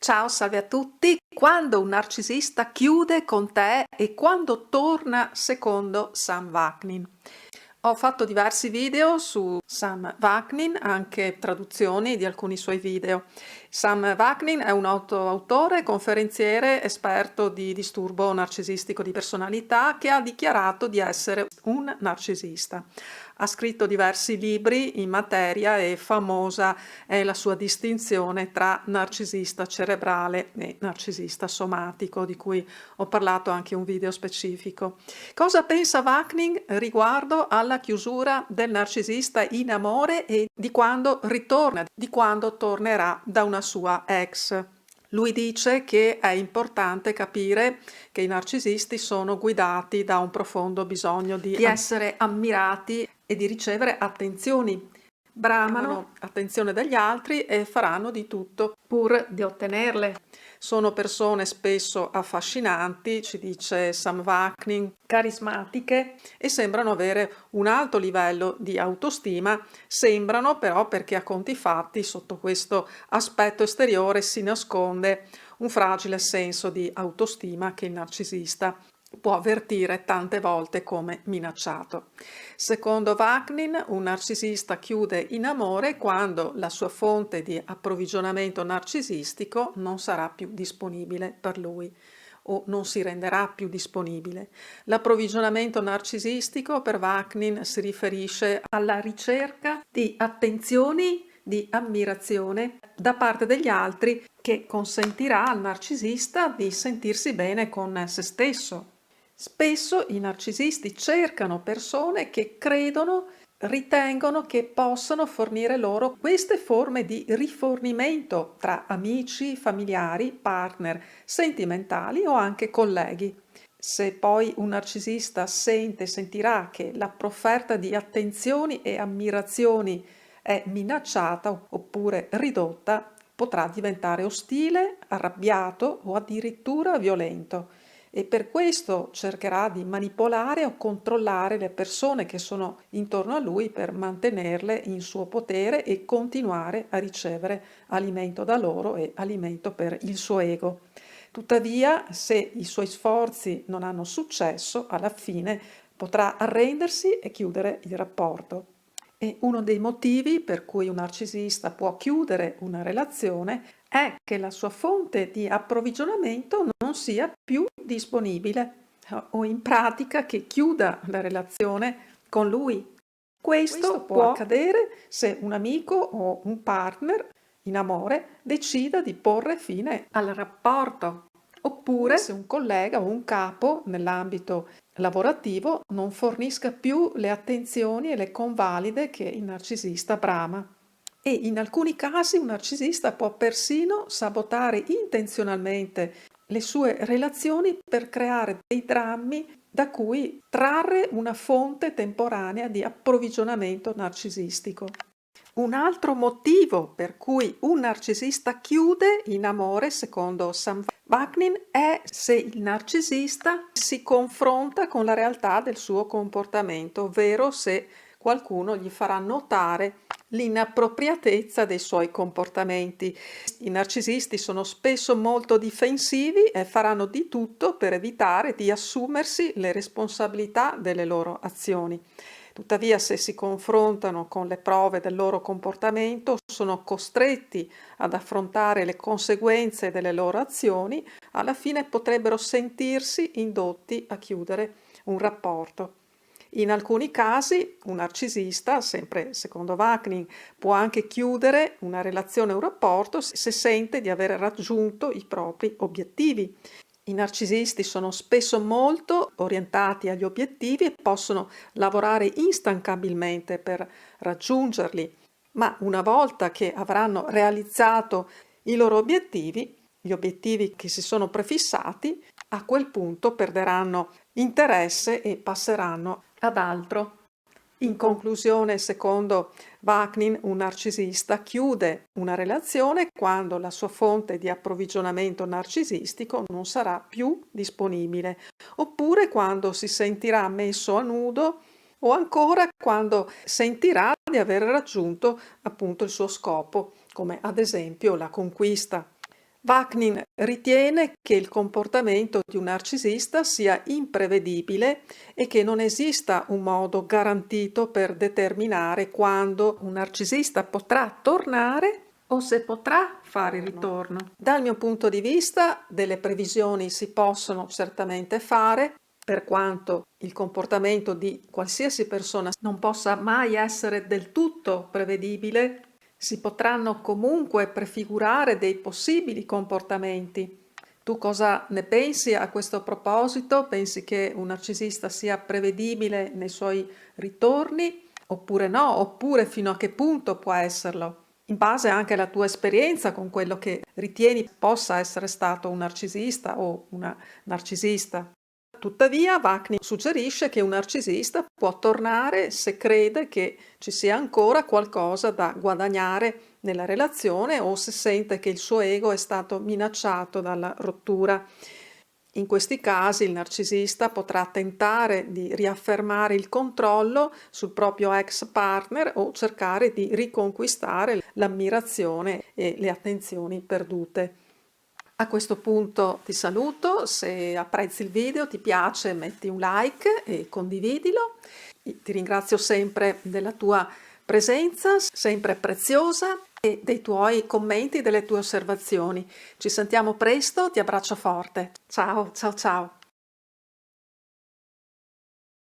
Ciao, salve a tutti. Quando un narcisista chiude con te e quando torna secondo Sam Vaknin. Ho fatto diversi video su Sam Vaknin, anche traduzioni di alcuni suoi video. Sam Vaknin è un autore, conferenziere, esperto di disturbo narcisistico di personalità che ha dichiarato di essere un narcisista. Ha scritto diversi libri in materia e famosa è la sua distinzione tra narcisista cerebrale e narcisista somatico, di cui ho parlato anche in un video specifico. Cosa pensa Vaknin riguardo alla chiusura del narcisista in amore e di quando ritorna, di quando tornerà da una sua ex? Lui dice che è importante capire che i narcisisti sono guidati da un profondo bisogno di essere ammirati e di ricevere attenzioni. Bramano attenzione dagli altri e faranno di tutto pur di ottenerle. Sono persone spesso affascinanti, ci dice Sam Vaknin, carismatiche e sembrano avere un alto livello di autostima, sembrano però perché a conti fatti sotto questo aspetto esteriore si nasconde un fragile senso di autostima che il narcisista può avvertire tante volte come minacciato. Secondo Vaknin, un narcisista chiude in amore quando la sua fonte di approvvigionamento narcisistico non sarà più disponibile per lui o non si renderà più disponibile. L'approvvigionamento narcisistico per Vaknin si riferisce alla ricerca di attenzioni, di ammirazione da parte degli altri che consentirà al narcisista di sentirsi bene con se stesso. Spesso i narcisisti cercano persone che ritengono che possano fornire loro queste forme di rifornimento tra amici, familiari, partner sentimentali o anche colleghi. Se poi un narcisista sentirà che la profferta di attenzioni e ammirazioni è minacciata oppure ridotta, potrà diventare ostile, arrabbiato o addirittura violento. E per questo cercherà di manipolare o controllare le persone che sono intorno a lui per mantenerle in suo potere e continuare a ricevere alimento da loro e alimento per il suo ego. Tuttavia, se i suoi sforzi non hanno successo, alla fine potrà arrendersi e chiudere il rapporto. E uno dei motivi per cui un narcisista può chiudere una relazione è che la sua fonte di approvvigionamento non sia più disponibile o in pratica che chiuda la relazione con lui. Questo può accadere se un amico o un partner in amore decida di porre fine al rapporto, oppure se un collega o un capo nell'ambito lavorativo non fornisca più le attenzioni e le convalide che il narcisista brama. E in alcuni casi un narcisista può persino sabotare intenzionalmente le sue relazioni per creare dei drammi da cui trarre una fonte temporanea di approvvigionamento narcisistico. Un altro motivo per cui un narcisista chiude in amore, secondo Sam Vaknin, è se il narcisista si confronta con la realtà del suo comportamento, ovvero se qualcuno gli farà notare l'inappropriatezza dei suoi comportamenti. I narcisisti sono spesso molto difensivi e faranno di tutto per evitare di assumersi le responsabilità delle loro azioni. Tuttavia, se si confrontano con le prove del loro comportamento, sono costretti ad affrontare le conseguenze delle loro azioni, alla fine potrebbero sentirsi indotti a chiudere un rapporto. In alcuni casi un narcisista, sempre secondo Vaknin, può anche chiudere una relazione o un rapporto se sente di aver raggiunto i propri obiettivi. I narcisisti sono spesso molto orientati agli obiettivi e possono lavorare instancabilmente per raggiungerli, ma una volta che avranno realizzato i loro obiettivi, gli obiettivi che si sono prefissati, a quel punto perderanno interesse e passeranno ad altro. In conclusione, secondo Vaknin, un narcisista chiude una relazione quando la sua fonte di approvvigionamento narcisistico non sarà più disponibile, oppure quando si sentirà messo a nudo o ancora quando sentirà di aver raggiunto appunto il suo scopo, come ad esempio la conquista. Vaknin ritiene che il comportamento di un narcisista sia imprevedibile e che non esista un modo garantito per determinare quando un narcisista potrà tornare o se potrà fare il ritorno. Dal mio punto di vista, delle previsioni si possono certamente fare, per quanto il comportamento di qualsiasi persona non possa mai essere del tutto prevedibile. Si potranno comunque prefigurare dei possibili comportamenti. Tu cosa ne pensi a questo proposito? Pensi che un narcisista sia prevedibile nei suoi ritorni oppure no? Oppure fino a che punto può esserlo? In base anche alla tua esperienza con quello che ritieni possa essere stato un narcisista o una narcisista. Tuttavia, Vaknin suggerisce che un narcisista può tornare se crede che ci sia ancora qualcosa da guadagnare nella relazione o se sente che il suo ego è stato minacciato dalla rottura. In questi casi il narcisista potrà tentare di riaffermare il controllo sul proprio ex partner o cercare di riconquistare l'ammirazione e le attenzioni perdute. A questo punto ti saluto, se apprezzi il video, ti piace, metti un like e condividilo. Ti ringrazio sempre della tua presenza, sempre preziosa, e dei tuoi commenti, delle tue osservazioni. Ci sentiamo presto, ti abbraccio forte. Ciao, ciao, ciao.